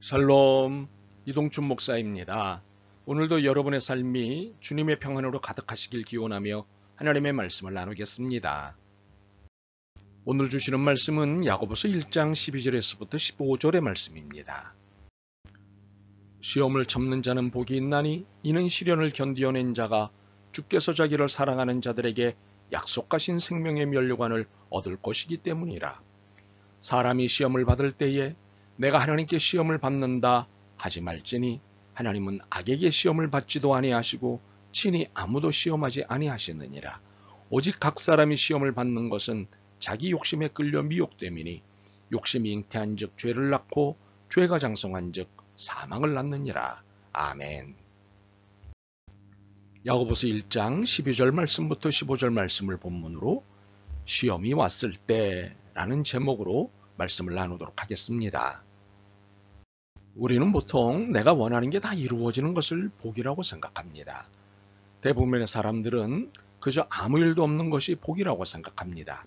샬롬, 이동춘 목사입니다. 오늘도 여러분의 삶이 주님의 평안으로 가득하시길 기원하며 하나님의 말씀을 나누겠습니다. 오늘 주시는 말씀은 야고보서 1장 12절에서부터 15절의 말씀입니다. 시험을 참는 자는 복이 있나니 이는 시련을 견디어낸 자가 주께서 자기를 사랑하는 자들에게 약속하신 생명의 면류관을 얻을 것이기 때문이라. 사람이 시험을 받을 때에 내가 하나님께 시험을 받는다 하지 말지니 하나님은 악에게 시험을 받지도 아니하시고 친히 아무도 시험하지 아니하시느니라. 오직 각 사람이 시험을 받는 것은 자기 욕심에 끌려 미혹됨이니 욕심이 잉태한즉 죄를 낳고 죄가 장성한즉 사망을 낳느니라. 아멘. 야고보서 1장 12절 말씀부터 15절 말씀을 본문으로 시험이 왔을 때라는 제목으로 말씀을 나누도록 하겠습니다. 우리는 보통 내가 원하는 게 다 이루어지는 것을 복이라고 생각합니다. 대부분의 사람들은 그저 아무 일도 없는 것이 복이라고 생각합니다.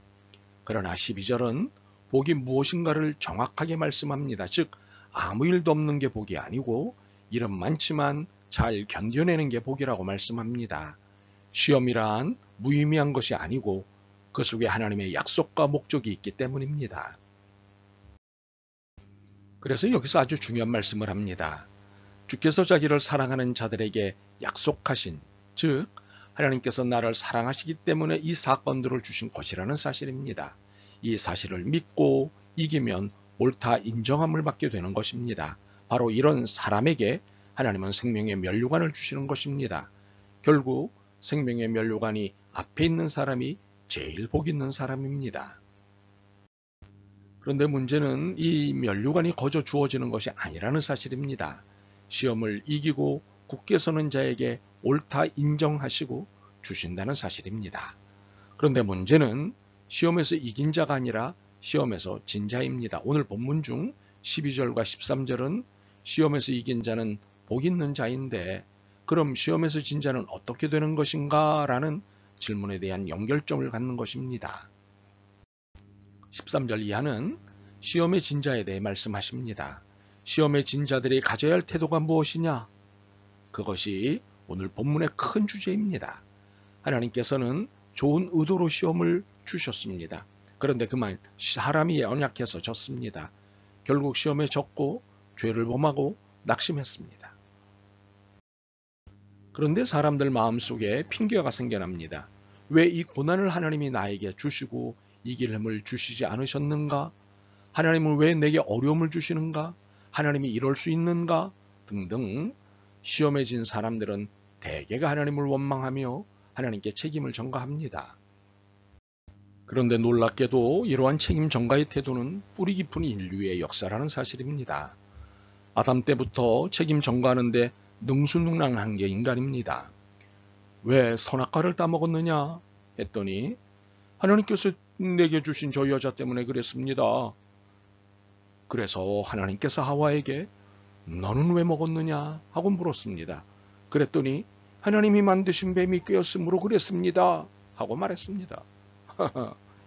그러나 12절은 복이 무엇인가를 정확하게 말씀합니다. 즉 아무 일도 없는 게 복이 아니고 일은 많지만 잘 견뎌내는 게 복이라고 말씀합니다. 시험이란 무의미한 것이 아니고 그 속에 하나님의 약속과 목적이 있기 때문입니다. 그래서 여기서 아주 중요한 말씀을 합니다. 주께서 자기를 사랑하는 자들에게 약속하신, 즉 하나님께서 나를 사랑하시기 때문에 이 사건들을 주신 것이라는 사실입니다. 이 사실을 믿고 이기면 옳다 인정함을 받게 되는 것입니다. 바로 이런 사람에게 하나님은 생명의 면류관을 주시는 것입니다. 결국 생명의 면류관이 앞에 있는 사람이 제일 복 있는 사람입니다. 그런데 문제는 이 면류관이 거저 주어지는 것이 아니라는 사실입니다. 시험을 이기고 굳게 서는 자에게 옳다 인정하시고 주신다는 사실입니다. 그런데 문제는 시험에서 이긴 자가 아니라 시험에서 진 자입니다. 오늘 본문 중 12절과 13절은 시험에서 이긴 자는 복 있는 자인데 그럼 시험에서 진 자는 어떻게 되는 것인가? 라는 질문에 대한 연결점을 갖는 것입니다. 13절 이하는 시험의 진 자에 대해 말씀하십니다. 시험의 진 자들이 가져야 할 태도가 무엇이냐? 그것이 오늘 본문의 큰 주제입니다. 하나님께서는 좋은 의도로 시험을 주셨습니다. 그런데 그만 사람이 연약해서 졌습니다. 결국 시험에 졌고 죄를 범하고 낙심했습니다. 그런데 사람들 마음속에 핑계가 생겨납니다. 왜 이 고난을 하나님이 나에게 주시고 이길 힘을 주시지 않으셨는가? 하나님은 왜 내게 어려움을 주시는가? 하나님이 이럴 수 있는가? 등등 시험에 진 사람들은 대개가 하나님을 원망하며 하나님께 책임을 전가합니다. 그런데 놀랍게도 이러한 책임 전가의 태도는 뿌리 깊은 인류의 역사라는 사실입니다. 아담 때부터 책임 전가하는데 능수능란한 게 인간입니다. 왜 선악과를 따먹었느냐 했더니 하나님께서 내게 주신 저 여자 때문에 그랬습니다. 그래서 하나님께서 하와에게 너는 왜 먹었느냐 하고 물었습니다. 그랬더니 하나님이 만드신 뱀이 꿰었으므로 그랬습니다 하고 말했습니다.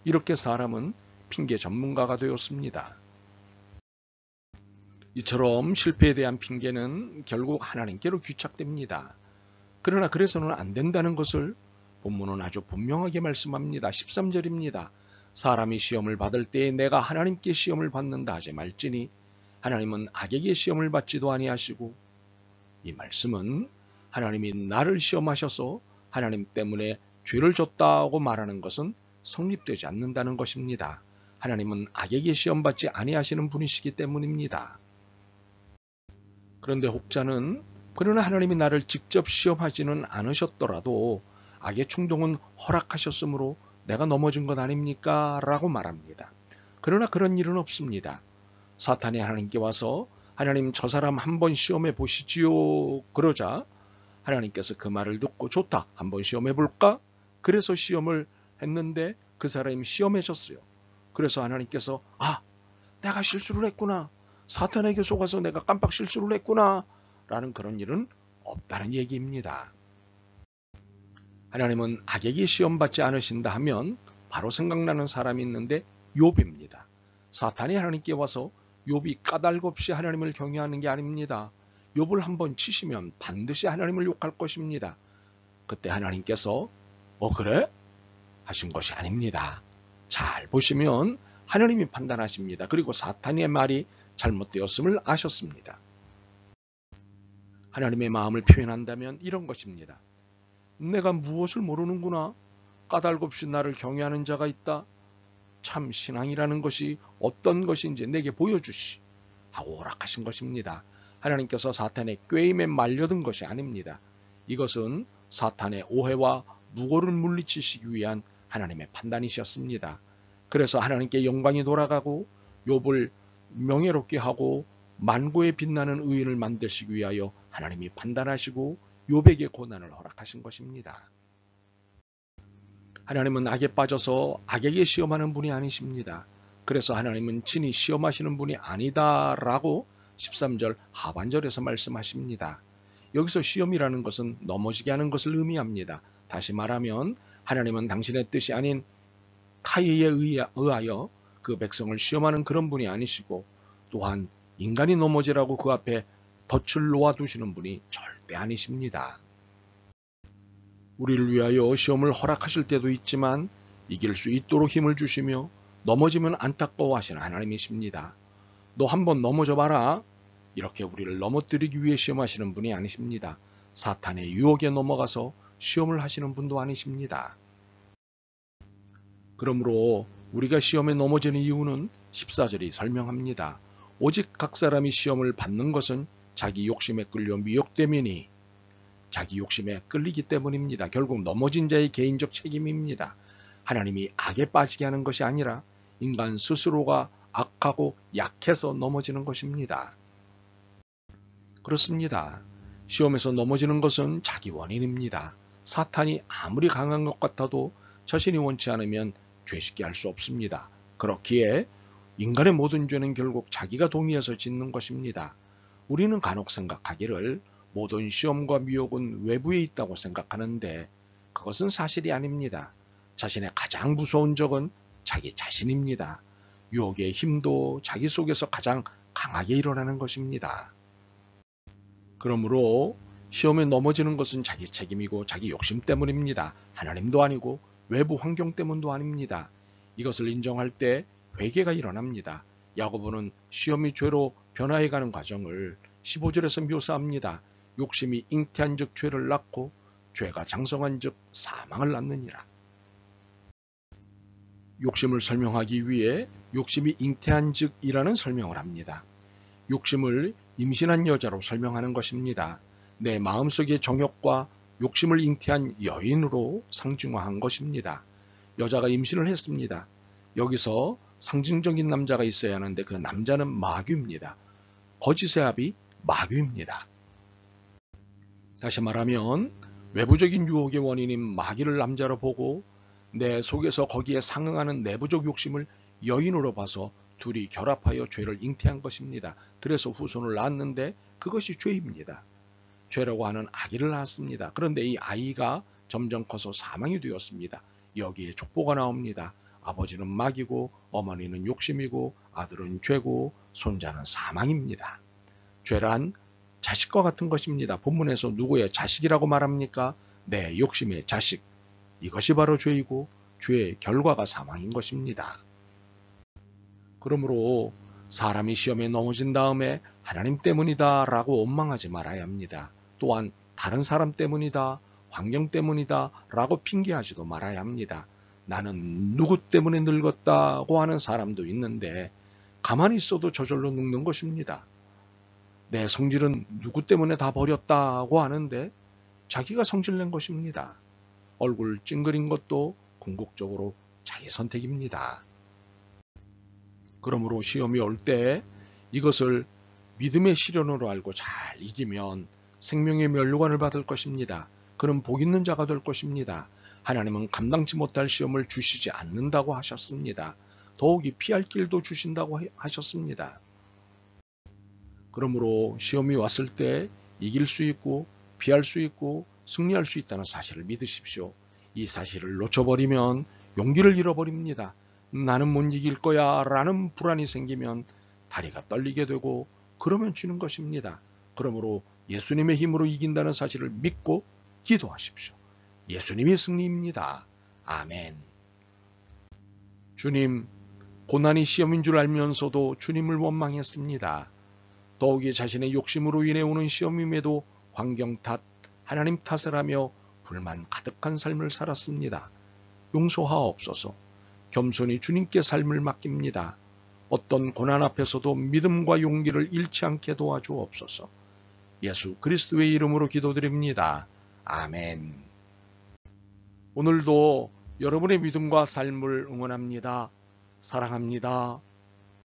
이렇게 사람은 핑계 전문가가 되었습니다. 이처럼 실패에 대한 핑계는 결국 하나님께로 귀착됩니다. 그러나 그래서는 안 된다는 것을 본문은 아주 분명하게 말씀합니다. 13절입니다. 사람이 시험을 받을 때에 내가 하나님께 시험을 받는다 하지 말지니 하나님은 악에게 시험을 받지도 아니하시고, 이 말씀은 하나님이 나를 시험하셔서 하나님 때문에 죄를 졌다고 말하는 것은 성립되지 않는다는 것입니다. 하나님은 악에게 시험받지 아니하시는 분이시기 때문입니다. 그런데 혹자는 그러나 하나님이 나를 직접 시험하지는 않으셨더라도 악의 충동은 허락하셨으므로 내가 넘어진 것 아닙니까? 라고 말합니다. 그러나 그런 일은 없습니다. 사탄이 하나님께 와서 하나님 저 사람 한번 시험해 보시지요. 그러자 하나님께서 그 말을 듣고 좋다. 한번 시험해 볼까? 그래서 시험을 했는데 그 사람이 시험해졌어요. 그래서 하나님께서 내가 실수를 했구나. 사탄에게 속아서 내가 깜빡 실수를 했구나. 라는 그런 일은 없다는 얘기입니다. 하나님은 악에게 시험받지 않으신다 하면 바로 생각나는 사람이 있는데 욥입니다. 사탄이 하나님께 와서 욥이 까닭 없이 하나님을 경외하는 게 아닙니다. 욥을 한번 치시면 반드시 하나님을 욕할 것입니다. 그때 하나님께서 그래? 하신 것이 아닙니다. 잘 보시면 하나님이 판단하십니다. 그리고 사탄의 말이 잘못되었음을 아셨습니다. 하나님의 마음을 표현한다면 이런 것입니다. 내가 무엇을 모르는구나. 까닭 없이 나를 경외하는 자가 있다. 참 신앙이라는 것이 어떤 것인지 내게 보여주시 하고 허락하신 것입니다. 하나님께서 사탄의 꾀임에 말려든 것이 아닙니다. 이것은 사탄의 오해와 무고를 물리치시기 위한 하나님의 판단이셨습니다. 그래서 하나님께 영광이 돌아가고 욥을 명예롭게 하고 만고에 빛나는 의인을 만드시기 위하여 하나님이 판단하시고 욥에게 고난을 허락하신 것입니다. 하나님은 악에 빠져서 악에게 시험하는 분이 아니십니다. 그래서 하나님은 친히 시험하시는 분이 아니다라고 13절 하반절에서 말씀하십니다. 여기서 시험이라는 것은 넘어지게 하는 것을 의미합니다. 다시 말하면 하나님은 당신의 뜻이 아닌 타의에 의하여 그 백성을 시험하는 그런 분이 아니시고, 또한 인간이 넘어지라고 그 앞에 덫을 놓아두시는 분이 절대 아니십니다. 우리를 위하여 시험을 허락하실 때도 있지만 이길 수 있도록 힘을 주시며 넘어지면 안타까워하시는 하나님이십니다. 너 한번 넘어져 봐라. 이렇게 우리를 넘어뜨리기 위해 시험하시는 분이 아니십니다. 사탄의 유혹에 넘어가서 시험을 하시는 분도 아니십니다. 그러므로 우리가 시험에 넘어지는 이유는 14절이 설명합니다. 오직 각 사람이 시험을 받는 것은 자기 욕심에 끌려 미혹됨이니, 자기 욕심에 끌리기 때문입니다. 결국 넘어진 자의 개인적 책임입니다. 하나님이 악에 빠지게 하는 것이 아니라 인간 스스로가 악하고 약해서 넘어지는 것입니다. 그렇습니다. 시험에서 넘어지는 것은 자기 원인입니다. 사탄이 아무리 강한 것 같아도 자신이 원치 않으면 죄짓게 할 수 없습니다. 그렇기에 인간의 모든 죄는 결국 자기가 동의해서 짓는 것입니다. 우리는 간혹 생각하기를 모든 시험과 미혹은 외부에 있다고 생각하는데 그것은 사실이 아닙니다. 자신의 가장 무서운 적은 자기 자신입니다. 유혹의 힘도 자기 속에서 가장 강하게 일어나는 것입니다. 그러므로 시험에 넘어지는 것은 자기 책임이고 자기 욕심 때문입니다. 하나님도 아니고 외부 환경 때문도 아닙니다. 이것을 인정할 때 회개가 일어납니다. 야고보는 시험이 죄로 변화해가는 과정을 15절에서 묘사합니다. 욕심이 잉태한 즉 죄를 낳고 죄가 장성한 즉 사망을 낳느니라. 욕심을 설명하기 위해 욕심이 잉태한 즉이라는 설명을 합니다. 욕심을 임신한 여자로 설명하는 것입니다. 내 마음속의 정욕과 욕심을 잉태한 여인으로 상징화한 것입니다. 여자가 임신을 했습니다. 여기서 상징적인 남자가 있어야 하는데 그 남자는 마귀입니다. 거짓의 합이 마귀입니다. 다시 말하면 외부적인 유혹의 원인인 마귀를 남자로 보고 내 속에서 거기에 상응하는 내부적 욕심을 여인으로 봐서 둘이 결합하여 죄를 잉태한 것입니다. 그래서 후손을 낳았는데 그것이 죄입니다. 죄라고 하는 아기를 낳았습니다. 그런데 이 아이가 점점 커서 사망이 되었습니다. 여기에 족보가 나옵니다. 아버지는 마귀고 어머니는 욕심이고 아들은 죄고 손자는 사망입니다. 죄란 자식과 같은 것입니다. 본문에서 누구의 자식이라고 말합니까? 내 욕심의 자식. 이것이 바로 죄이고 죄의 결과가 사망인 것입니다. 그러므로 사람이 시험에 넘어진 다음에 하나님 때문이다 라고 원망하지 말아야 합니다. 또한 다른 사람 때문이다, 환경 때문이다 라고 핑계하지도 말아야 합니다. 나는 누구 때문에 늙었다고 하는 사람도 있는데 가만히 있어도 저절로 늙는 것입니다. 내 성질은 누구 때문에 다 버렸다고 하는데 자기가 성질낸 것입니다. 얼굴 찡그린 것도 궁극적으로 자기 선택입니다. 그러므로 시험이 올 때 이것을 믿음의 시련으로 알고 잘 이기면 생명의 면류관을 받을 것입니다. 그는 복 있는 자가 될 것입니다. 하나님은 감당치 못할 시험을 주시지 않는다고 하셨습니다. 더욱이 피할 길도 주신다고 하셨습니다. 그러므로 시험이 왔을 때 이길 수 있고 피할 수 있고 승리할 수 있다는 사실을 믿으십시오. 이 사실을 놓쳐버리면 용기를 잃어버립니다. 나는 못 이길 거야 라는 불안이 생기면 다리가 떨리게 되고 그러면 지는 것입니다. 그러므로 예수님의 힘으로 이긴다는 사실을 믿고 기도하십시오. 예수님이 승리입니다. 아멘. 주님, 고난이 시험인 줄 알면서도 주님을 원망했습니다. 더욱이 자신의 욕심으로 인해 오는 시험임에도 환경 탓, 하나님 탓을 하며 불만 가득한 삶을 살았습니다. 용서하옵소서. 겸손히 주님께 삶을 맡깁니다. 어떤 고난 앞에서도 믿음과 용기를 잃지 않게 도와주옵소서. 예수 그리스도의 이름으로 기도드립니다. 아멘. 오늘도 여러분의 믿음과 삶을 응원합니다. 사랑합니다.